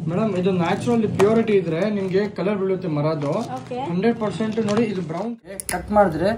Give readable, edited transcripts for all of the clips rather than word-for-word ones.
Madam ಇದು natural purity ಇದ್ರೆ ನಿಮ್ಗೆ ಕಲರ್ ಬೀಳುತ್ತೆ ಮರದು 100% ನೋಡಿ. ಇದು ಬ್ರೌನ್ ಕಟ್ ಮಾಡಿದ್ರೆ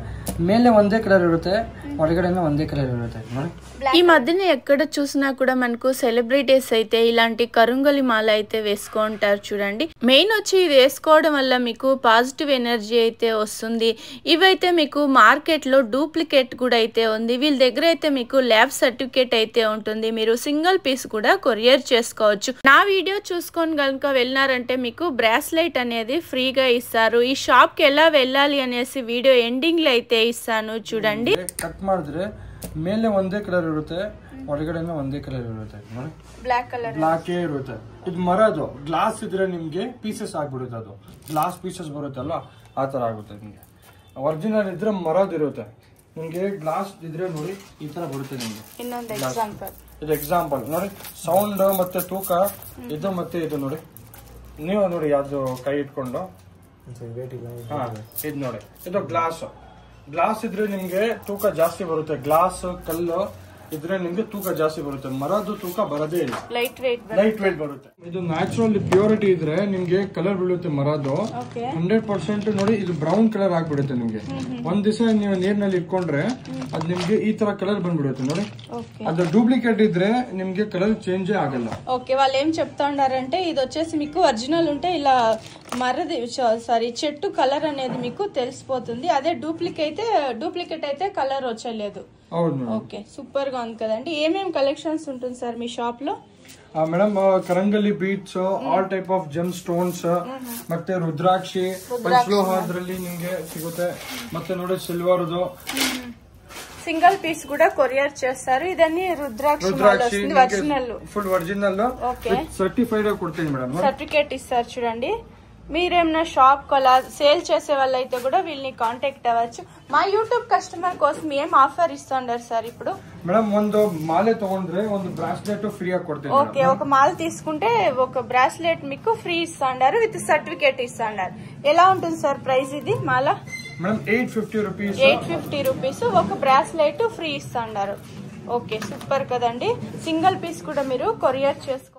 ಮೇಲೆ ಒಂದೇ కలర్ ఇರುತ್ತೆ, ఒడగడే ಒಂದೇ కలర్ ఇರುತ್ತೆ ನೋಡಿ. ఈ మధ్యన ఎక్కడ చూసినా కూడా మనకు సెలబ్రిటీస్ అయితే ఇలాంటి కరుంగలి మాల అయితే వేసుకుంటారు చూడండి. మెయిన్ వచ్చి ఇది వేసుకోవడం వల్ల మీకు పాజిటివ్ ఎనర్జీ అయితే వస్తుంది. ఇవైతే మీకు మార్కెట్ లో డూప్లికేట్ కూడా అయితే ఉంది. వీళ్ళ దగ్గర అయితే మీకు ల్యాబ్ సర్టిఫికేట్ అయితే ఉంటుంది. మీరు సింగిల్ పీస్ కూడా కొరియర్ చేసుకోవచ్చు. నా వీడియో చూసుకొని కనుక వెళ్ళినారంటే మీకు బ్రాస్లెట్ అనేది ఫ్రీగా ఇస్తారు. ఈ షాప్ కి ఎలా వెళ్ళాలి అనేసి వీడియో ఎండింగ్ లో అయితే ఇస్తాను చూడండి. కట్ ಮಾಡಿದ್ರೆ ಮೇಲೆ ಒಂದೇ ಕಲರ್ ಇರುತ್ತೆ, ಒಳಗಡೆ ಒಂದೇ ಕಲರ್ ಇರುತ್ತೆ ನೋಡಿ. ಬ್ಲಾಕ್ ಇರುತ್ತೆ. ಇದು ಮರದು ಗ್ಲಾಸ್ ಇದ್ರೆ ನಿಮ್ಗೆ ಪೀಸಸ್ ಆಗ್ಬಿಡುತ್ತೆ. ಅದು ಗ್ಲಾಸ್ ಪೀಸಸ್ ಬರುತ್ತಲ್ಲ ಆ ತರ ಆಗುತ್ತೆ ನಿಮ್ಗೆ. ಒರಿಜಿನಲ್ ಇದ್ರೆ ಮರದ್ ಇರುತ್ತೆ. ನಿಮ್ಗೆ ಗ್ಲಾಸ್ ಇದ್ರೆ ನೋಡಿ ಈ ತರ ಬರುತ್ತೆ ನಿಮ್ಗೆ. ಇದು ಎಕ್ಸಾಂಪಲ್ ನೋಡಿ. ಸೌಂಡ್ ಮತ್ತೆ ತೂಕ ಇದು ಮತ್ತೆ ಇದು ನೋಡಿ. ನೀವು ನೋಡಿ ಯಾವ್ದು ಕೈ ಇಟ್ಕೊಂಡು ಇದು ನೋಡಿ. ಇದು ಗ್ಲಾಸ್ ಇದ್ರೆ ನಿಮ್ಗೆ ತೂಕ ಜಾಸ್ತಿ ಬರುತ್ತೆ. ಗ್ಲಾಸ್ ಕಲ್ಲು ಇದ್ರೆ ನಿಮ್ಗೆ ತೂಕ ಜಾಸ್ತಿ ಬರುತ್ತೆ. ಮರದ್ದು ತೂಕ ಬರೋದೇ ಇಲ್ಲ, ಲೈಟ್ ವೇಟ್ ಬರುತ್ತೆ. ಇದು ನ್ಯಾಚುರಲ್ ಪ್ಯೂರಿಟಿ ಇದ್ರೆ ನಿಮ್ಗೆ ಕಲರ್ ಬೀಳುತ್ತೆ ಮರದ್ದು 100% ನೋಡಿ. ಇದು ಬ್ರೌನ್ ಕಲರ್ ಆಗ್ಬಿಡುತ್ತೆ ನಿಮ್ಗೆ. ಒಂದ್ ದಿವಸ ನೀವು ನೀರ್ನಲ್ಲಿ ಇಟ್ಕೊಂಡ್ರೆ ಅದ್ ನಿಮ್ಗೆ ಈ ತರ కలర్ ಬಂದ್ಬಿಡುತ್ತೆ ನೋಡಿ. ಅದು డూప్లికేట్ ఇద్రే నిమ్గే కలర్ చేంజ్ ಆಗಲ್ಲ. ఓకే, వాళ్ళు ఏం చెప్తా ఉన్నారంటే ఇది వచ్చేసి మీకు ఒరిజినల్ ఉంటే ఇలా మరది చెట్టు కలర్ అనేది మీకు తెలిసిపోతుంది. అదే డూప్లికేట్ అయితే కలర్ వచ్చలేదు. ఓకే, సూపర్ గా ఉంది కదండి. ఏమేమి కలెక్షన్స్ ఉంటుంది సార్ మీ షాప్ లో? ಮೇಡಮ್ ಕರಂಗಲಿ beads, all type of gemstones, ಮತ್ತೆ ರುದ್ರಾಕ್ಷಿ ಪಂಚಲೋಹದ್ರಲ್ಲಿ ನಿಮ್ಗೆ ಸಿಗುತ್ತೆ. ಮತ್ತೆ ನೋಡಿ ಸಿಲ್ವರ್ದು సింగిల్ పీస్ కూడా కొరియర్ చేస్తారు. ఇదన్నీ rudraksha original, full original certified కొడుతుంది మేడం. సర్టిఫికేట్ ఇస్తారు చూడండి. మీరేమన్నా షాప్ కొలా సేల్ చేసే వాళ్ళైతే కూడా వీళ్ళని కాంటాక్ట్ అవ్వచ్చు. మా యూట్యూబ్ కస్టమర్ కోసం ఏం ఆఫర్ ఇస్తున్నారు సార్ ఇప్పుడు? మేడం ಒಂದು మాలే తಗೊಂಡ್ರೆ ಒಂದು బ్రాస్లెట్ ఫ్రీ గా కొడుతుంది. ఓకే, ఒక మాల తీసుకుంటే ఒక బ్రాస్లెట్ మీకు ఫ్రీ ఇస్తున్నారు, విత్ సర్టిఫికేట్ ఇస్తున్నారు. ఎలా ఉంటుంది సార్ ప్రైస్ ఇది మాల? మేడం 850 రూపీస్ ఒక బ్రాస్లెట్ ఫ్రీ ఇస్తున్నారు. ఓకే, సూపర్ కదండి. సింగిల్ పీస్ కూడా మీరు కొరియర్ చేసుకో.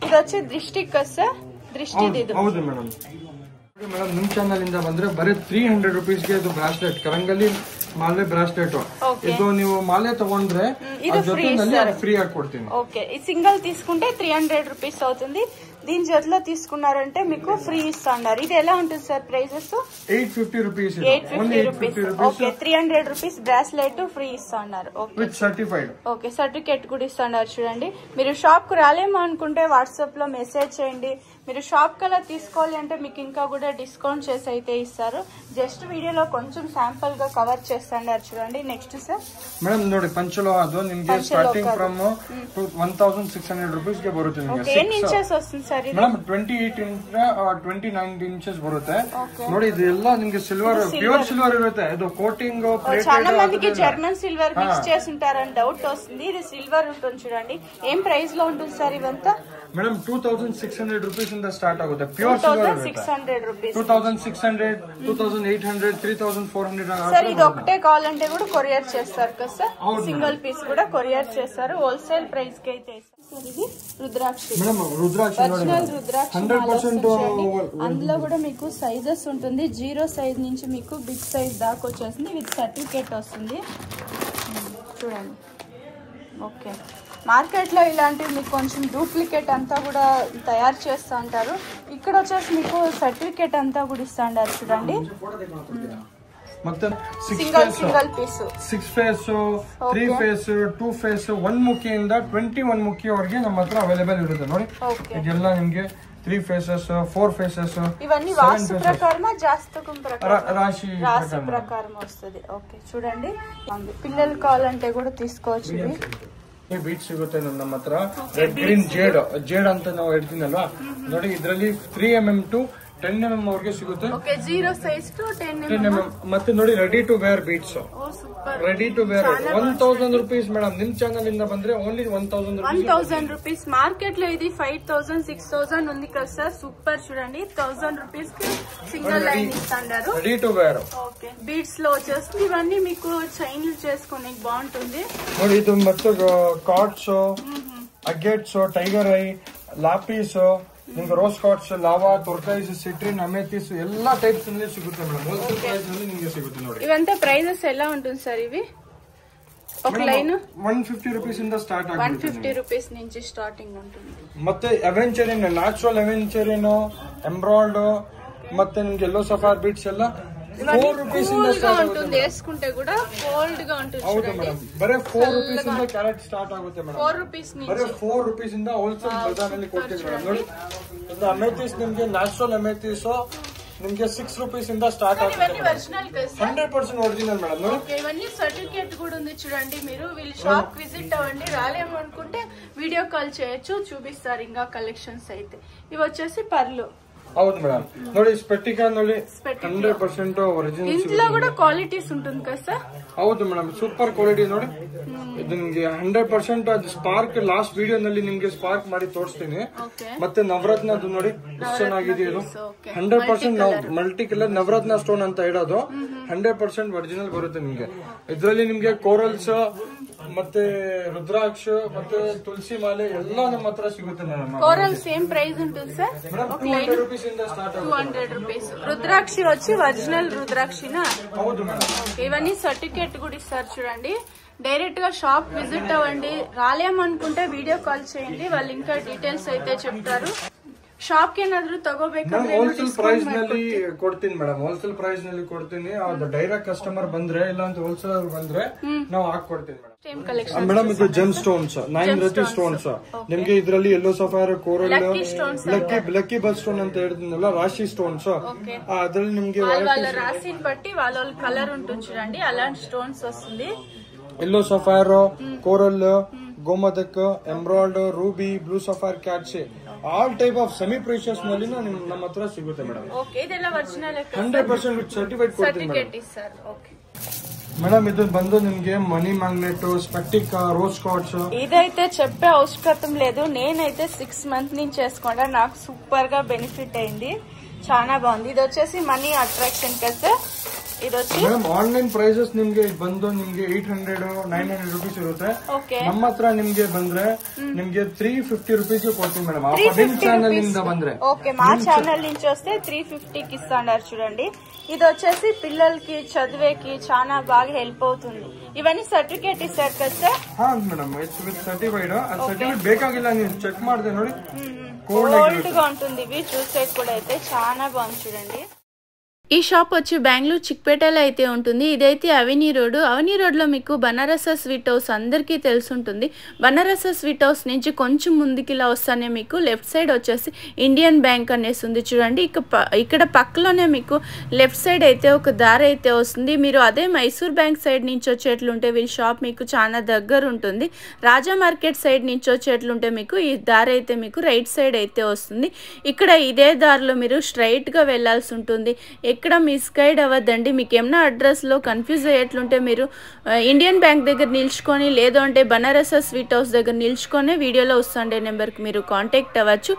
ఇది వచ్చి దృష్టి కదా సార్? ಹೌದು ಮೇಡಮ್. ಮೇಡಮ್ ನಿಮ್ ಚಾನಲ್ ಇಂದ ಬಂದ್ರೆ ಬರೀ 300 ರೂಪೀಸ್ಗೆ ಇದು ಬ್ರಾಸ್ಲೆಟ್, ಕರಂಗಲಿ ಮಾಲೆ ಬ್ರಾಸ್ಲೆಟ್. ಇದು ನೀವು ಮಾಲೆ ತಗೊಂಡ್ರೆ ఫ్రీ ఆಗಿ కొడుతుంది. ఓకే, ఈ సింగిల్ తీసుకుంటే 300 రూపీస్ అవుతుంది. దీని జతలో తీసుకున్నారంటే మీకు ఫ్రీ ఇస్తున్నారు. ఇది ఎలా ఉంటుంది sir prices? 850 rupees. Okay, 300 rupees bracelet free ఇస్తున్నారు. ఓకే, సర్టిఫికేట్ కూడా ఇస్తున్నారు చూడండి. మీరు షాప్ కు రాలేమో అనుకుంటే వాట్సాప్ లో మెసేజ్ చేయండి. మీరు షాప్ కల్లా తీసుకోవాలి అంటే మీకు ఇంకా కూడా డిస్కౌంట్ చేసి అయితే ఇస్తారు. జస్ట్ వీడియోలో కొంచెం శాంపుల్ గా కవర్ చేస్తున్నారు చూడండి. నెక్స్ట్ సార్ మేడం ನೋಡಿ పంచలో ಅದು ನಿಮಗೆ ಸ್ಟಾರ್ಟಿಂಗ್ ಫ್ರಮ್ 1600 ರೂಪೀಸ್ ಗೆ ಬರುತ್ತೆ. ಓಕೆ, ಎನ್ ಇಂಚಸ್ ವస్తుంది ಸರ್ ಇದು? ಮೇಡಂ 28 ಇಂಚ್ 29 ಇಂಚಸ್ ಬರುತ್ತೆ ನೋಡಿ. ಇದೆಲ್ಲ ನಿಮಗೆ ಸಿಲ್ವರ್, ప్యూర్ సిల్వర్ ఇರುತ್ತೆ. ఇది కోటింగ్ ప్లేట్. చాలా మందికి జర్మన్ సిల్వర్ మిక్స్ చేసి ఉంటారని డౌట్ వస్తుంది. ఇది సిల్వర్ ఉంటుంది చూడండి. ఏం ప్రైస్ లో ఉంటుంది సార్ ఇవంతా? మేడం 2600 రూపీస్ ಇಂದ ಸ್ಟಾರ್ಟ್ ಆಗುತ್ತೆ. Pure silver 2600 rupees, 2600, 2800, 3400. సార్ ఇది ఒకటే కావాలంటే కూడా కొరియర్ చేస్తారు కదా సార్? సింగిల్ పీస్ కూడా కొరియర్ చేస్తారు. హోల్సేల్ ప్రైస్ కి అయితే సార్. ఇది రుద్రాక్షి మేడం, రుద్రాక్షి ఒరిజినల్ రుద్రాక్షి 100%. అందులో కూడా మీకు సైజెస్ ఉంటుంది. 0 సైజ్ నుంచి మీకు బిగ్ సైజ్ దాకా వచ్చేసింది. విత్ సర్టిఫికేట్ వస్తుంది చూడండి. ఓకే, మార్కెట్ లో ఇలాంటివి మీకు కొంచెం డూప్లికేట్ అంతా కూడా తయారు చేస్తూ ఉంటారు. ఇక్కడ వచ్చేసి మీకు సర్టిఫికేట్ అంతా కూడా ఇస్తా ఉంటారు చూడండి. ಮತ್ತೆ single piece 6 face 3 face 2 face 1 ಮುಖಿಯಿಂದ 21 ಮುಖಿಯವರೆಗೆ ನಮ್ಮ ಹತ್ರ ಅವೈಲೇಬಲ್ ಇರುತ್ತೆ ನೋಡಿ. ಇದೆಲ್ಲ ನಿಮ್ಗೆ 3 ಫೇಸಸ್ 4 ಫೇಸಸ್ ఇవన్నీ వాస్తు ప్రకారమా జాతకం ప్రకారం రాశి ప్రకారం వస్తుంది. ఓకే, చూడండి. పిల్లలు కావాలంటే కూడా తీసుకోవచ్చు. ಈ ಬೀಟ್ ಸಿಗುತ್ತೆ ನಮ್ಮ ಹತ್ರ. ರೆಡ್ ಗ್ರೀನ್ ಜೇಡ್ ಅಂತ ನಾವು ಹೇಳ್ತೀನಲ್ವಾ ನೋಡಿ. ಇದರಲ್ಲಿ 3mm to 10mm ಅವ್ರಿಗೆ ಸಿಗುತ್ತೆ. 0 ಸೈಜ್ ಟು 10mm. ಮತ್ತೆ ನೋಡಿ ready to wear beads, ready to wear 1000 rupees. Madam ನಿಮ್ ಚಾನಲ್ ಇಂದ ಬಂದ್ರೆ ಓನ್ಲಿ 1000 రూపీస్. మార్కెట్ లో ఇది 5000 6000 ఉంది కదా సార్? సూపర్ చూడండి. 1000 రూపీస్ కి సింగిల్ లైన్ ఇస్తున్నారు. Ready to wear. Okay, beads లో వచ్చేస్తుంది. ఇవన్నీ మీకు చైన్లు చేసుకోనికి బాగుంటుంది ನೋಡಿ. ಇದು ಮತ್ತೆ quartz, agates, tiger eye, lapis, ನಿಮ್ಗೆ rose quartz, lava, turquoise, citrine, amethyst ಎಲ್ಲಾ ಟೈಪ್ಸ್ ನಲ್ಲಿ ಸಿಗುತ್ತೆ ಮೇಡಮ್. ಹೋಲ್ಸೇಲ್ ಪ್ರೈಸ್ ನಲ್ಲಿ ನಿಮಗೆ ಸಿಗುತ್ತೆ ನೋಡಿ. ಇವಂತ ಪ್ರೈಸಸ್ ಎಲ್ಲ ఉంటుంది ಸರ್ ಇವಿ? ఒక లైన్ 150 రూపీస్ ಇಂದ ಸ್ಟಾರ್ಟ್ ಆಗುತ್ತೆ. 150 ರೂಪೀಸ್ నుంచి ಸ್ಟಾರ್ಟಿಂಗ್ ఉంటుంది. ಮತ್ತೆ ಅವೆಂಚರಿನ್, ನ್ಯಾಚುರಲ್ ಅವೆಂಚರಿನ್, ಎಂಬ್ರಾಯ್ಡ್ ಮತ್ತೆ ನಿಮ್ಗೆ ಎಲ್ಲೋ ಸಫಾರ್ ಬೀಟ್ಸ್ ಎಲ್ಲ 4 ರೂಪೀಸ್ ಇಂದ ಸ್ಟಾರ್ಟ್ ಆಗುತ್ತೆ. వేసుకుంటే కూడా ఫోల్డ్ గా ఉంటుంది. ಹೌದು ಮೇಡಮ್, ಬರೀ 4 ರೂಪೀಸ್ ಇಂದ ಕ್ಯಾರೆಟ್ ಸ್ಟಾರ್ಟ್ ಆಗುತ್ತೆ ಮೇಡಮ್. 4 ರೂಪೀಸ್ నుంచి ಬರೀ 4 ರೂಪೀಸ್ ಇಂದ ಹೋಲ್ಸೇಲ್ ಬಜಾರ್ನಲ್ಲಿ ಕೊಡ್ತೀವಿ ಮೇಡಮ್. ನೋಡಿ ಇದು ಅಮೆಥಿಸ್, ನಿಮ್ಗೆ ನ್ಯಾಚುರಲ್ ಅಮೆಥಿಸ್ ನಿಮ್ಗೆ 6 ರೂಪೀಸ್ ಇಂದ ಸ್ಟಾರ್ಟ್ ಆಗುತ್ತೆ. 100% ఒరిజినల్ మేడం. ఓకే, ఇవన్నీ సర్టిఫికేట్ కూడా ఉంది చూడండి. మీరు వీళ్ళ షాప్ విజిట్ అవ్వండి. రాలేము అనుకుంటే వీడియో కాల్ చేయొచ్చు, చూపిస్తారు ఇంకా కలెక్షన్స్ అయితే. ఇవి వచ్చేసి పర్లు. ಹೌದು ಮೇಡಮ್, ನೋಡಿ ಸ್ಪೆಟಿಕಾ ನೋಡಿ 100% ಒರಿಜಿನಲ್. ఇంట్లో కూడా క్వాలిటీస్ ఉంటుంది కదా సార్? ಹೌದು ಮೇಡಮ್, ಸೂಪರ್ ಕ್ವಾಲಿಟಿ ನೋಡಿ. ಇದು ನಿಮ್ಗೆ 100% ಅದು ಸ್ಪಾರ್ಕ್ ಲಾಸ್ಟ್ ವಿಡಿಯೋ ನಲ್ಲಿ ನಿಮ್ಗೆ ಸ್ಪಾರ್ಕ್ ಮಾಡಿ ತೋರಿಸ್ತೀನಿ. ಮತ್ತೆ ನವರತ್ನದ್ದು ನೋಡಿ ಎಷ್ಟು ಚೆನ್ನಾಗಿದೆ ಇದು. 100% ನಾವು ಮಲ್ಟಿ ಕಲರ್ ನವರತ್ನ ಸ್ಟೋನ್ ಅಂತ ಇಡೋದು 100% ಒರಿಜಿನಲ್ ಬರುತ್ತೆ ನಿಮ್ಗೆ. ಇದರಲ್ಲಿ ನಿಮ್ಗೆ ಕೋರಲ್ಸ್ ಮತ್ತೆ ರುದ್ರಾಕ್ಷ ಮತ್ತೆ ತುಳಸಿ ಮಾಲೆ ಎಲ್ಲ ನಮ್ಮ ಹತ್ರ ಸಿಗುತ್ತೆ ಮೇಡಮ್. కోరల్ సేమ్ ప్రైస్ ఉంటుంది సార్? 200 రూపీస్ ಇಂದ ಸ್ಟಾರ್ಟ್ ಆಗುತ್ತೆ. 200 రూపీస్. రుద్రాక్షి వచ్చి ఒరిజినల్ రుద్రాక్షినా? ಹೌದು ಮೇಡಮ್. ఇవన్నీ సర్టిఫికేట్ కూడా ఇస్తారు చూడండి. డైరెక్ట్ గా షాప్ విజిట్ అవ్వండి. రాలేమనుకుంటే వీడియో కాల్ చేయండి, వాళ్ళు ఇంకా డీటెయిల్స్ అయితే చెప్తారు. ಶಾಪ್ ಏನಾದ್ರು ತಗೋಬೇಕಂದ್ರೆ ಹೋಲ್ಸೇಲ್ ಪ್ರೈಸ್ ನಲ್ಲಿ ಕೊಡ್ತೀನಿ ಮೇಡಮ್. ಹೋಲ್ಸೇಲ್ ಪ್ರೈಸ್ ನಲ್ಲಿ ಕೊಡ್ತೀನಿ. ಅದು ಡೈರೆಕ್ಟ್ ಕಸ್ಟಮರ್ ಬಂದ್ರೆ ಇಲ್ಲ ಅಂತ ಹೋಲ್ಸೇಲರ್ ಬಂದ್ರೆ ನಾವು ಹಾಕೊಡ್ತೀನಿ ಮೇಡಮ್. ಮೇಡಮ್ ಇದು ಜೆಮ್ ಸ್ಟೋನ್ಸ್, 9 ರತಿ ಸ್ಟೋನ್ಸ್ ನಿಮ್ಗೆ ಇದರಲ್ಲಿ ಯೆಲ್ಲೋ ಸಫೈರ್, ಕೋರಲ್, ಲಕ್ಕಿ ಬಲ್ ಸ್ಟೋನ್ ಅಂತ ಹೇಳ್ತೀನಲ್ಲ, ರಾಶಿ స్టోన్స్. అద్ರಲ್ಲಿ నిಮಗೆ వాళ్ళ రాశిని బట్టి వాళ్ళ కలర్ ఉంటుంది చూడండి, అలాంటి స్టోన్స్ వస్తుంది. యెల్లో సఫైర్, కోరల్, ಗೋಮದಕ್, emerald, ruby, blue sapphire, cat's, all type of semi precious ನಲ್ಲಿ ನಮ್ಮ ಹತ್ರ ಸಿಗುತ್ತೆ ಮೇಡಮ್. 100% ಸರ್ಟಿಫೈಡ್ ಕೊಡ್ತೀನಿ ಮೇಡಮ್. ಇದು ಬಂದು ನಿಮ್ಗೆ మనీ మ్యాగ్నెట్, స్పెక్టిక్, రోజ్ కార్డ్స్. ఇదైతే చెప్పే అవసరం లేదు. నేనైతే 6 మంత్స్ నుంచి చేసుకుంటా, నాకు సూపర్ గా బెనిఫిట్ అయింది, చాలా బాగుంది. ఇది వచ్చేసి మనీ అట్రాక్షన్ కదా. ఇది వచ్చి మేడం ఆన్లైన్ ప్రైసెస్ నిಮ್ಗೆ ಬಂದು ನಿಮ್ಗೆ 800-900 ರೂಪೀಸ್ ಇರುತ್ತೆ. ನಮ್ಮ ಹತ್ರ ನಿಮ್ಗೆ ಬಂದ್ರೆ ನಿಮ್ಗೆ 350 ರೂಪೀಸ್ ಕೊಡ್ತೀವಿ మేడం. ఆ పదిన్ ఛానల్ నింద ಬಂದ್ರೆ ఓకే, మా ఛానల్ నుంచి వస్తే 350 కి ఇస్తాండారు చూడండి. ఇది వచ్చేసి పిల్లలకి చదివేకి చాలా బాగా హెల్ప్ అవుతుంది. ఇవన్నీ సర్టిఫికేట్ ఇస్తారు కదా సార్? ಹಾ ಮೇಡಮ್, ಇಟ್ಸ್ ವಿತ್ ಸರ್ಟಿಫೈಡ್. ಅದು ಸರ್ಟಿಫಿకేట్ ಬೇಕಾಗಿಲ್ಲ, ನೀವು ಚೆಕ್ ಮಾಡಿದೆ ನೋಡಿ, కోల్డ్ గా ఉంటుంది. ఇవి చూసే కూడా అయితే చాలా బాగుంది చూడండి. ఈ షాప్ వచ్చి బెంగళూరు చిక్పేటలో అయితే ఉంటుంది. ఇదైతే అవెన్యూ రోడ్. అవెన్యూ రోడ్లో మీకు బనారస స్వీట్ హౌస్ అందరికీ తెలుసుంటుంది. బనారస స్వీట్ హౌస్ నుంచి కొంచెం ముందుకి ఇలా వస్తానే మీకు లెఫ్ట్ సైడ్ వచ్చేసి ఇండియన్ బ్యాంక్ అనేసి ఉంది చూడండి. ఇక్కడ పక్కలోనే మీకు లెఫ్ట్ సైడ్ అయితే ఒక దారి అయితే వస్తుంది. మీరు అదే మైసూర్ బ్యాంక్ సైడ్ నుంచి వచ్చేట్లుంటే వీళ్ళ షాప్ మీకు చాలా దగ్గర ఉంటుంది. రాజా మార్కెట్ సైడ్ నుంచి వచ్చేట్లుంటే మీకు ఈ దారి అయితే మీకు రైట్ సైడ్ అయితే వస్తుంది. ఇక్కడ ఇదే దారిలో మీరు స్ట్రైట్గా వెళ్ళాల్సి ఉంటుంది. ఎక్కడ మిస్గైడ్ అవ్వద్దండి. మీకు ఏమన్నా అడ్రస్లో కన్ఫ్యూజ్ అయ్యేట్లుంటే మీరు ఇండియన్ బ్యాంక్ దగ్గర నిల్చుకొని, లేదు అంటే బనారస స్వీట్ హౌస్ దగ్గర నిల్చుకొని వీడియోలో వస్తుండే నెంబర్కి మీరు కాంటాక్ట్ అవ్వచ్చు.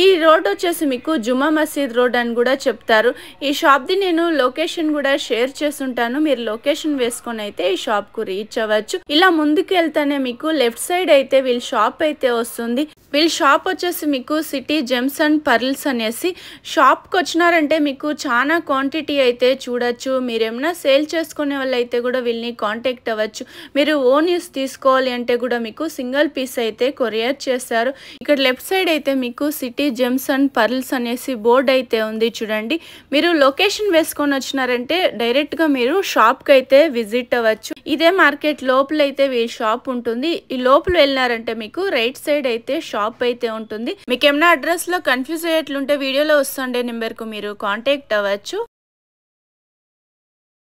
ఈ రోడ్ వచ్చేసి మీకు జుమా మసీద్ రోడ్ అని కూడా చెప్తారు. ఈ షాప్ది నేను లొకేషన్ కూడా షేర్ చేస్తుంటాను, మీరు లొకేషన్ వేసుకొని అయితే ఈ షాప్కు రీచ్ అవ్వచ్చు. ఇలా ముందుకు వెళ్తానే మీకు లెఫ్ట్ సైడ్ అయితే వీళ్ళ షాప్ అయితే వస్తుంది. వీళ్ళ షాప్ వచ్చేసి మీకు సిటీ జెమ్స్ అండ్ పర్ల్స్ అనేసి. షాప్కి వచ్చినారంటే మీకు చాలా క్వాంటిటీ అయితే చూడొచ్చు. మీరు ఏమైనా సేల్ చేసుకునే వాళ్ళు అయితే కూడా వీళ్ళని కాంటాక్ట్ అవ్వచ్చు. మీరు ఓన్ యూస్ తీసుకోవాలి అంటే కూడా మీకు సింగిల్ పీస్ అయితే కొరియర్ చేస్తారు. ఇక్కడ లెఫ్ట్ సైడ్ అయితే మీకు సిటీ జెమ్స్ అండ్ పర్ల్స్ అనేసి బోర్డు అయితే ఉంది చూడండి. మీరు లొకేషన్ వేసుకొని వచ్చినారంటే డైరెక్ట్గా మీరు షాప్కి అయితే విజిట్ అవ్వచ్చు. ఇదే మార్కెట్ లోపల అయితే వీళ్ళ షాప్ ఉంటుంది. ఈ లోపల వెళ్ళినారంటే మీకు రైట్ సైడ్ అయితే షాప్ అయితే ఉంటుంది. మీకు ఏమైనా అడ్రస్ లో కన్ఫ్యూజ్ అయ్యేట్లుంటే వీడియోలో వస్తుండే నెంబర్ కు మీరు కాంటాక్ట్ అవ్వచ్చు.